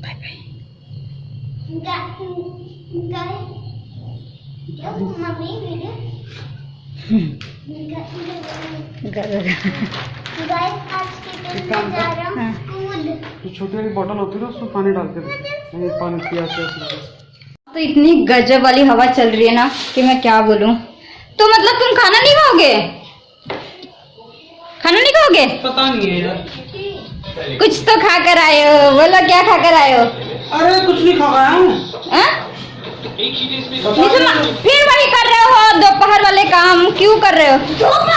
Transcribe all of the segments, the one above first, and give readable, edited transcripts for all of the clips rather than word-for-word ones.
Bye bye. छोटी वाली बोतल होती है ना, उसमें पानी डाल के दो, पानी पिया के। तो इतनी गजब वाली हवा चल रही है ना कि मैं क्या बोलूं। तो मतलब तुम खाना नहीं खाओगे? खाना नहीं खाओगे? पता नहीं है यार, कुछ तो खा कर आए हो, बोलो क्या खा कर आए हो? अरे कुछ नहीं खा पाया हूँ। फिर वही कर रहे हो दोपहर वाले काम, क्यों कर रहे हो?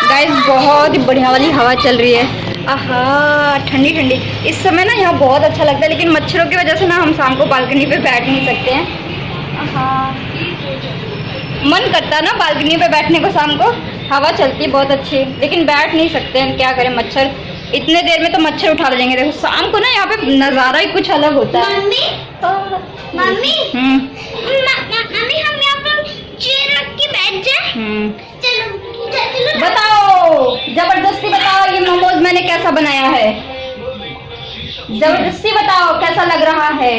गाइस बहुत ही बढ़िया वाली हवा चल रही है। आहा ठंडी ठंडी। इस समय ना यहाँ बहुत अच्छा लगता है, लेकिन मच्छरों की वजह से ना हम शाम को बालकनी पे बैठ नहीं सकते हैं। हाँ मन करता है ना बालकनी पे बैठने को, शाम को हवा चलती है बहुत अच्छी, लेकिन बैठ नहीं सकते हैं, क्या करें, मच्छर इतने देर में तो मच्छर उठा लेंगे। देखो शाम को ना यहाँ पे नज़ारा ही कुछ अलग होता है। मम्मी मम्मी हम यहाँ पर चेयर रख के बैठ जाए। चलो बताओ जबरदस्ती बताओ, ये मोमोज मैंने कैसा बनाया है, जबरदस्ती बताओ कैसा लग रहा है।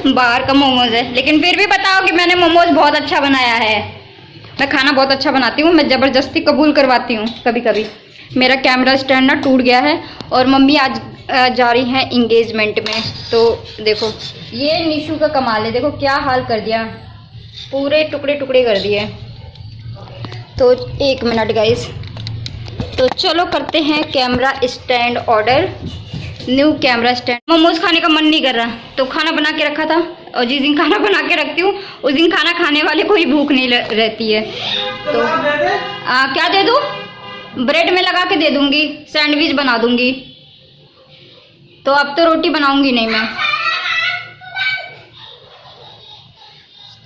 बाहर का मोमोज है, लेकिन फिर भी बताओ कि मैंने मोमोज बहुत अच्छा बनाया है। मैं खाना बहुत अच्छा बनाती हूँ, मैं ज़बरदस्ती कबूल करवाती हूँ कभी कभी। मेरा कैमरा स्टैंड ना टूट गया है और मम्मी आज जा रही हैं इंगेजमेंट में। तो देखो ये निशु का कमाल है, देखो क्या हाल कर दिया, पूरे टुकड़े टुकड़े कर दिए। तो एक मिनट गाइस, तो चलो करते हैं camera stand order, new camera stand. Momos खाने का मन नहीं कर रहा तो खाना बना के रखा था, और जिस दिन खाना बना के रखती हूँ उस दिन खाना खाने वाले को ही भूख नहीं रहती है। तो क्या दे दूँ? ब्रेड में लगा के दे दूँगी, सैंडविच बना दूँगी। तो अब तो रोटी बनाऊँगी नहीं मैं।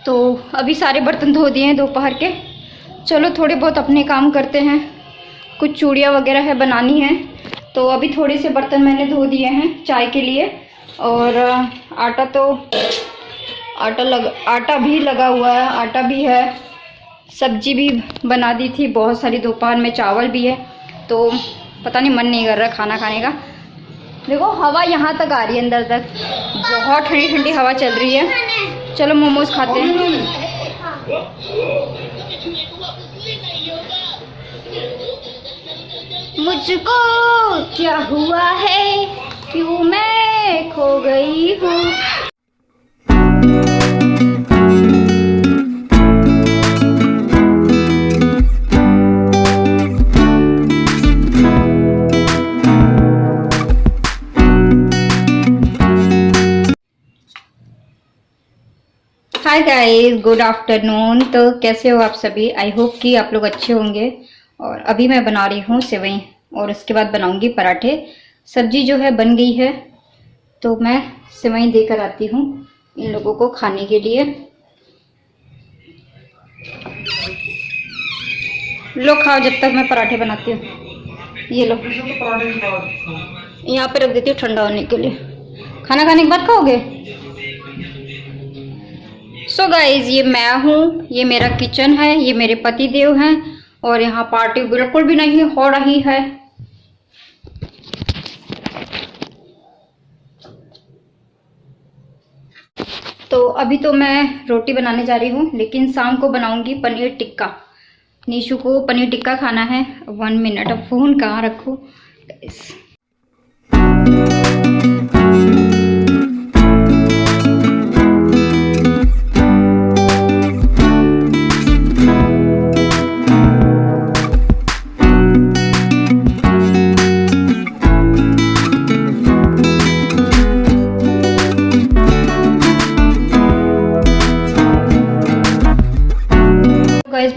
तो अभी सारे बर्तन धो दिए हैं दोपहर के, चलो थोड़े बहुत अपने काम करते हैं। कुछ चूड़ियाँ वगैरह है बनानी है, तो अभी थोड़े से बर्तन मैंने धो दिए हैं चाय के लिए। और आटा भी लगा हुआ है, आटा भी है, सब्जी भी बना दी थी बहुत सारी, दोपहर में चावल भी है। तो पता नहीं मन नहीं कर रहा खाना खाने का। देखो हवा यहाँ तक आ रही है, अंदर तक बहुत ठंडी ठंडी हवा चल रही है। चलो मोमोज खाते हैं। मुझको क्या हुआ है, क्यों मैं खो गई हूँ। Hi guys, good afternoon. तो कैसे हो आप सभी? आई होप कि आप लोग अच्छे होंगे। और अभी मैं बना रही हूँ सेवई, और उसके बाद बनाऊंगी पराठे। सब्जी जो है बन गई है, तो मैं सेवई देकर आती हूँ इन लोगों को खाने के लिए। लो खाओ जब तक मैं पराठे बनाती हूँ। ये लो, यहाँ पे रख देती हूँ ठंडा होने के लिए। खाना खाने के बाद खाओगे? सो गाइज ये मैं हूँ, ये मेरा किचन है, ये मेरे पति देव हैं, और यहाँ पार्टी बिल्कुल भी नहीं हो रही है। तो अभी तो मैं रोटी बनाने जा रही हूँ, लेकिन शाम को बनाऊंगी पनीर टिक्का। निशु को पनीर टिक्का खाना है। 1 मिनट, अब फोन कहाँ रखूँ।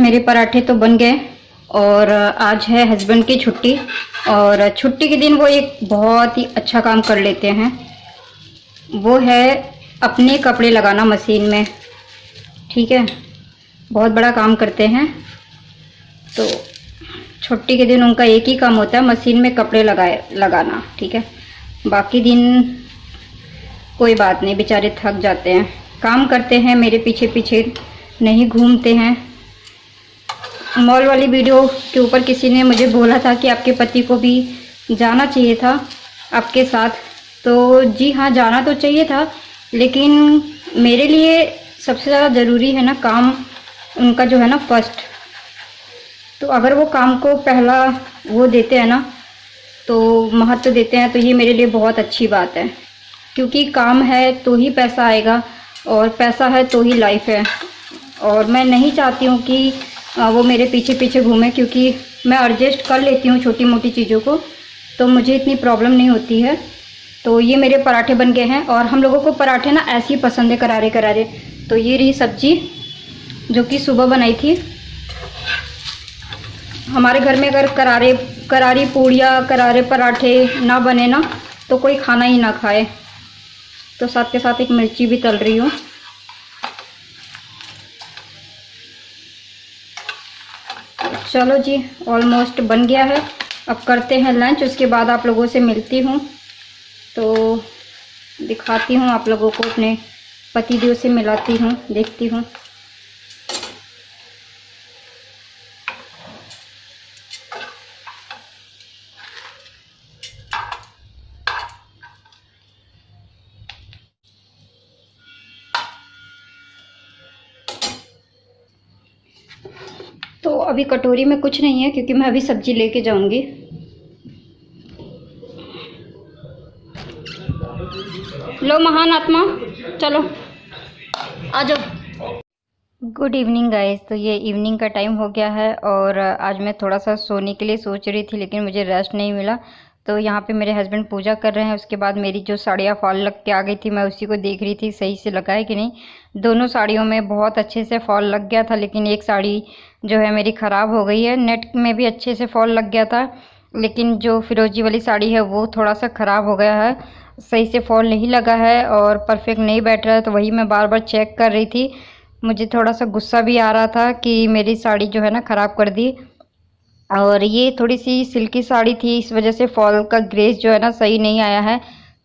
मेरे पराठे तो बन गए, और आज है हस्बैंड की छुट्टी, और छुट्टी के दिन वो एक बहुत ही अच्छा काम कर लेते हैं, वो है अपने कपड़े लगाना मशीन में। ठीक है, बहुत बड़ा काम करते हैं। तो छुट्टी के दिन उनका एक ही काम होता है, मशीन में कपड़े लगाना। ठीक है, बाकी दिन कोई बात नहीं, बेचारे थक जाते हैं, काम करते हैं, मेरे पीछे पीछे नहीं घूमते हैं। मॉल वाली वीडियो के ऊपर किसी ने मुझे बोला था कि आपके पति को भी जाना चाहिए था, आपके साथ। तो जी हाँ, जाना तो चाहिए था, लेकिन मेरे लिए सबसे ज़्यादा ज़रूरी है ना काम, उनका जो है ना फर्स्ट। तो अगर वो काम को पहला वो देते हैं ना, तो महत्व देते हैं, तो ये मेरे लिए बहुत अच्छी बात है। क्योंकि काम है तो ही पैसा आएगा, और पैसा है तो ही लाइफ है। और मैं नहीं चाहती हूँ कि वो मेरे पीछे पीछे घूमे, क्योंकि मैं एडजस्ट कर लेती हूँ छोटी मोटी चीज़ों को, तो मुझे इतनी प्रॉब्लम नहीं होती है। तो ये मेरे पराठे बन गए हैं, और हम लोगों को पराठे ना ऐसे ही पसंद है, करारे करारे। तो ये रही सब्जी जो कि सुबह बनाई थी। हमारे घर में अगर करारी पूड़ियाँ, करारे पराठे ना बने ना, तो कोई खाना ही ना खाए। तो साथ के साथ एक मिर्ची भी तल रही हूँ। चलो जी, ऑलमोस्ट बन गया है। अब करते हैं लंच, उसके बाद आप लोगों से मिलती हूँ। तो दिखाती हूँ आप लोगों को, अपने पतिदेव से मिलाती हूँ, देखती हूँ। तो अभी कटोरी में कुछ नहीं है, क्योंकि मैं अभी सब्जी लेके जाऊंगी। लो महान आत्मा, चलो आ जाओ। Good evening guys. तो ये इवनिंग का टाइम हो गया है, और आज मैं थोड़ा सा सोने के लिए सोच रही थी, लेकिन मुझे रेस्ट नहीं मिला। तो यहाँ पे मेरे हस्बैंड पूजा कर रहे हैं। उसके बाद मेरी जो साड़ियाँ फॉल लग के आ गई थी, मैं उसी को देख रही थी सही से लगा है कि नहीं। दोनों साड़ियों में बहुत अच्छे से फॉल लग गया था, लेकिन एक साड़ी जो है मेरी ख़राब हो गई है। नेट में भी अच्छे से फॉल लग गया था, लेकिन जो फिरोजी वाली साड़ी है वो थोड़ा सा ख़राब हो गया है, सही से फॉल नहीं लगा है और परफेक्ट नहीं बैठ रहा है। तो वही मैं बार बार चेक कर रही थी। मुझे थोड़ा सा गुस्सा भी आ रहा था कि मेरी साड़ी जो है ना ख़राब कर दी। और ये थोड़ी सी सिल्की साड़ी थी, इस वजह से फॉल का ग्रेस जो है ना सही नहीं आया है।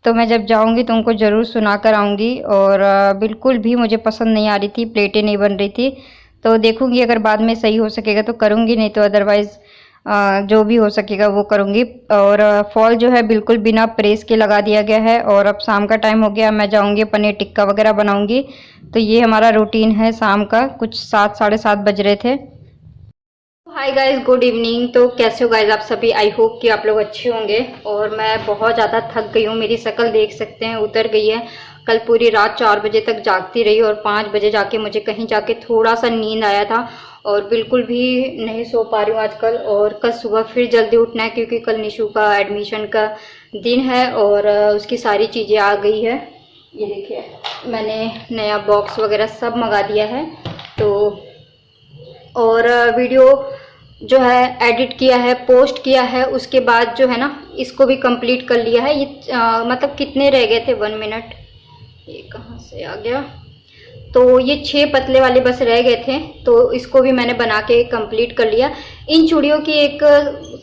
तो मैं जब जाऊंगी तो उनको ज़रूर सुना कर आऊँगी। और बिल्कुल भी मुझे पसंद नहीं आ रही थी, प्लेटें नहीं बन रही थी। तो देखूंगी, अगर बाद में सही हो सकेगा तो करूँगी, नहीं तो अदरवाइज़ जो भी हो सकेगा वो करूँगी। और फॉल जो है बिल्कुल बिना प्रेस के लगा दिया गया है। और अब शाम का टाइम हो गया, मैं जाऊँगी पनीर टिक्का वगैरह बनाऊँगी। तो ये हमारा रूटीन है शाम का। कुछ 7 साढ़े 7 बज रहे थे। Hi guys, good evening. तो कैसे हो गाइस आप सभी? आई होप कि आप लोग अच्छे होंगे। और मैं बहुत ज़्यादा थक गई हूँ, मेरी शक्ल देख सकते हैं उतर गई है। कल पूरी रात 4 बजे तक जागती रही, और 5 बजे जाके मुझे कहीं जाके थोड़ा सा नींद आया था, और बिल्कुल भी नहीं सो पा रही हूँ आजकल। और कल सुबह फिर जल्दी उठना है, क्योंकि कल निशु का एडमिशन का दिन है, और उसकी सारी चीज़ें आ गई है। ये देखिए, मैंने नया बॉक्स वगैरह सब मंगा दिया है। तो और वीडियो जो है एडिट किया है, पोस्ट किया है। उसके बाद जो है ना इसको भी कंप्लीट कर लिया है। ये मतलब कितने रह गए थे, 1 मिनट, ये कहाँ से आ गया। तो ये 6 पतले वाले बस रह गए थे, तो इसको भी मैंने बना के कंप्लीट कर लिया। इन चूड़ियों की एक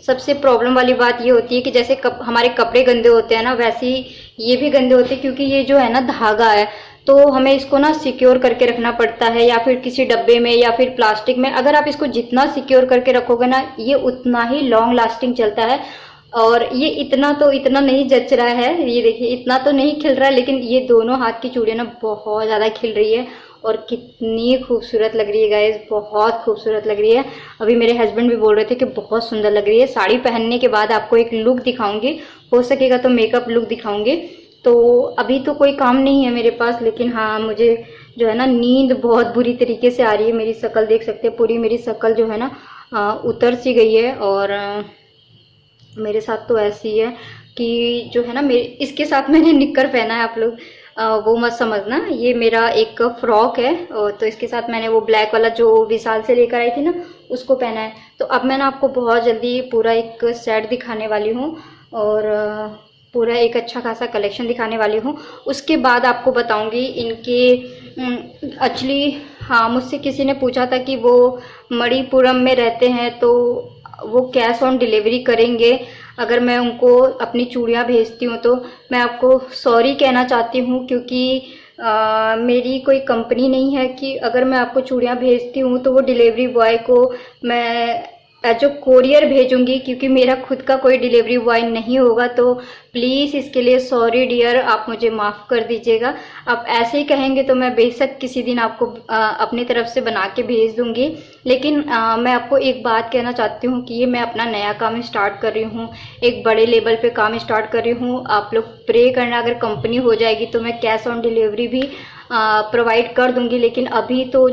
सबसे प्रॉब्लम वाली बात ये होती है कि जैसे हमारे कपड़े गंदे होते हैं ना, वैसे ही ये भी गंदे होते हैं, क्योंकि ये जो है ना धागा है, तो हमें इसको ना सिक्योर करके रखना पड़ता है, या फिर किसी डब्बे में या फिर प्लास्टिक में। अगर आप इसको जितना सिक्योर करके रखोगे ना, ये उतना ही लॉन्ग लास्टिंग चलता है। और ये इतना नहीं जच रहा है, ये देखिए इतना तो नहीं खिल रहा है, लेकिन ये दोनों हाथ की चूड़ियाँ ना बहुत ज़्यादा खिल रही है, और कितनी खूबसूरत लग रही है गाइस, बहुत खूबसूरत लग रही है। अभी मेरे हस्बैंड भी बोल रहे थे कि बहुत सुंदर लग रही है। साड़ी पहनने के बाद आपको एक लुक दिखाऊंगी, हो सकेगा तो मेकअप लुक दिखाऊंगी। तो अभी तो कोई काम नहीं है मेरे पास, लेकिन हाँ मुझे जो है ना नींद बहुत बुरी तरीके से आ रही है। मेरी शक्ल देख सकते हैं, पूरी मेरी शक्ल जो है ना उतर सी गई है। और मेरे साथ तो ऐसी है कि जो है ना, मेरे इसके साथ मैंने निक्कर पहना है, आप लोग वो मत समझना, ये मेरा एक फ्रॉक है। और तो इसके साथ मैंने वो ब्लैक वाला जो विशाल से लेकर आई थी ना, उसको पहना है। तो अब मैं ना आपको बहुत जल्दी पूरा एक सेट दिखाने वाली हूँ, और पूरा एक अच्छा खासा कलेक्शन दिखाने वाली हूँ। उसके बाद आपको बताऊंगी इनके एक्चुअली, हाँ मुझसे किसी ने पूछा था कि वो मणिपुरम में रहते हैं, तो वो कैश ऑन डिलीवरी करेंगे अगर मैं उनको अपनी चूड़ियाँ भेजती हूँ। तो मैं आपको सॉरी कहना चाहती हूँ, क्योंकि मेरी कोई कंपनी नहीं है कि अगर मैं आपको चूड़ियाँ भेजती हूँ तो वो डिलीवरी बॉय को मैं जो कोरियर भेजूंगी, क्योंकि मेरा खुद का कोई डिलीवरी बॉय नहीं होगा, तो प्लीज़ इसके लिए सॉरी डियर, आप मुझे माफ़ कर दीजिएगा। आप ऐसे ही कहेंगे तो मैं बेशक किसी दिन आपको अपनी तरफ से बना के भेज दूंगी। लेकिन मैं आपको एक बात कहना चाहती हूँ कि ये मैं अपना नया काम स्टार्ट कर रही हूँ, एक बड़े लेवल पे काम स्टार्ट कर रही हूँ। आप लोग प्रे करना, अगर कंपनी हो जाएगी तो मैं कैश ऑन डिलीवरी भी प्रोवाइड कर दूंगी। लेकिन अभी तो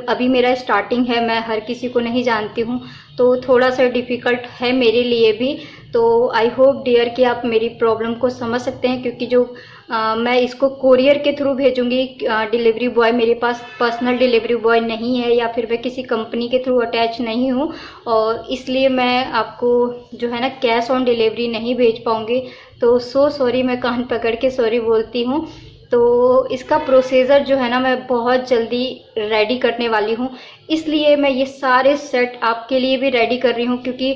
अभी मेरा स्टार्टिंग है, मैं हर किसी को नहीं जानती हूँ, तो थोड़ा सा डिफ़िकल्ट है मेरे लिए भी। तो आई होप डियर कि आप मेरी प्रॉब्लम को समझ सकते हैं, क्योंकि जो मैं इसको कोरियर के थ्रू भेजूंगी, डिलीवरी बॉय मेरे पास पर्सनल डिलीवरी बॉय नहीं है, या फिर मैं किसी कंपनी के थ्रू अटैच नहीं हूँ, और इसलिए मैं आपको जो है ना कैश ऑन डिलीवरी नहीं भेज पाऊँगी। तो सो सॉरी, मैं कान पकड़ के सॉरी बोलती हूँ। तो इसका प्रोसीजर जो है ना मैं बहुत जल्दी रेडी करने वाली हूँ, इसलिए मैं ये सारे सेट आपके लिए भी रेडी कर रही हूँ। क्योंकि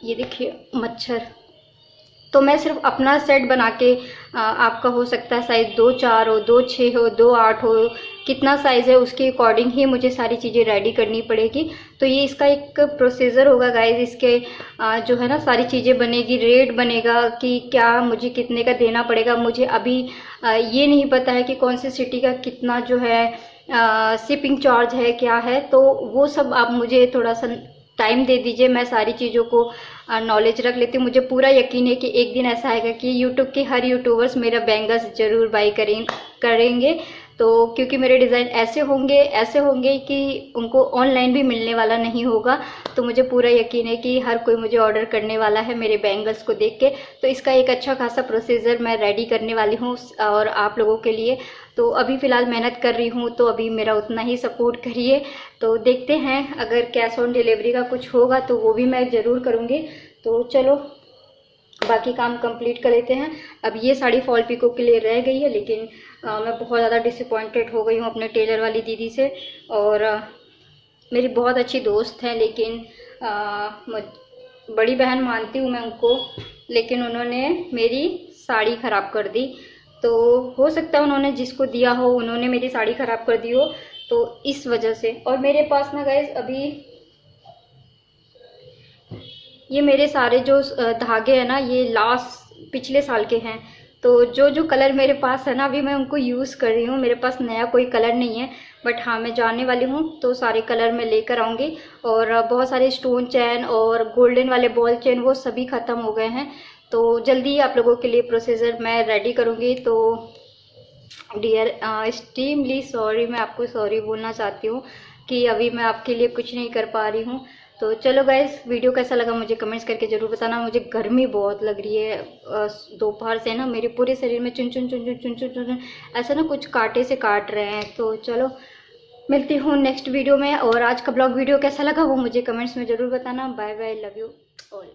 ये देखिए मच्छर, तो मैं सिर्फ अपना सेट बना के आपका हो सकता है साइज़ 2-4 हो, 2-6 हो, 2-8 हो, कितना साइज़ है उसके अकॉर्डिंग ही मुझे सारी चीज़ें रेडी करनी पड़ेगी। तो ये इसका एक प्रोसीजर होगा गाइज, इसके जो है ना सारी चीज़ें बनेगी, रेट बनेगा कि क्या मुझे कितने का देना पड़ेगा। मुझे अभी ये नहीं पता है कि कौन सी सिटी का कितना जो है शिपिंग चार्ज है, क्या है, तो वो सब आप मुझे थोड़ा सा टाइम दे दीजिए, मैं सारी चीज़ों को नॉलेज रख लेती हूँ। मुझे पूरा यकीन है कि एक दिन ऐसा आएगा कि यूट्यूब के हर यूट्यूबर्स मेरा बैंगल्स ज़रूर बाई करेंगे। तो क्योंकि मेरे डिज़ाइन ऐसे होंगे कि उनको ऑनलाइन भी मिलने वाला नहीं होगा। तो मुझे पूरा यकीन है कि हर कोई मुझे ऑर्डर करने वाला है मेरे बैंगल्स को देख के। तो इसका एक अच्छा खासा प्रोसीजर मैं रेडी करने वाली हूँ और आप लोगों के लिए। तो अभी फ़िलहाल मेहनत कर रही हूँ, तो अभी मेरा उतना ही सपोर्ट करिए। तो देखते हैं, अगर कैश ऑन डिलीवरी का कुछ होगा तो वो भी मैं ज़रूर करूँगी। तो चलो बाकी काम कंप्लीट कर लेते हैं। अब ये साड़ी फॉल पिको के लिए रह गई है, लेकिन मैं बहुत ज़्यादा डिसअपॉइंटेड हो गई हूँ अपने टेलर वाली दीदी से। और मेरी बहुत अच्छी दोस्त है, लेकिन बड़ी बहन मानती हूँ मैं उनको, लेकिन उन्होंने मेरी साड़ी ख़राब कर दी। तो हो सकता है उन्होंने जिसको दिया हो उन्होंने मेरी साड़ी ख़राब कर दी हो, तो इस वजह से। और मेरे पास ना गाइस अभी ये मेरे सारे जो धागे हैं ना, ये पिछले साल के हैं। तो जो कलर मेरे पास है ना, अभी मैं उनको यूज़ कर रही हूँ। मेरे पास नया कोई कलर नहीं है, बट हाँ मैं जाने वाली हूँ, तो सारे कलर मैं लेकर आऊँगी। और बहुत सारे स्टोन चैन और गोल्डन वाले बॉल चैन वो सभी ख़त्म हो गए हैं। तो जल्दी आप लोगों के लिए प्रोसीजर मैं रेडी करूँगी। तो डियर एक्सट्रीमली सॉरी, मैं आपको सॉरी बोलना चाहती हूँ कि अभी मैं आपके लिए कुछ नहीं कर पा रही हूँ। तो चलो गाइस, वीडियो कैसा लगा मुझे कमेंट्स करके ज़रूर बताना। मुझे गर्मी बहुत लग रही है, दोपहर से ना मेरे पूरे शरीर में चुन चुन ऐसा ना कुछ कांटे से काट रहे हैं। तो चलो मिलती हूँ नेक्स्ट वीडियो में। और आज का ब्लॉग वीडियो कैसा लगा वो मुझे कमेंट्स में ज़रूर बताना। Bye bye, love you all.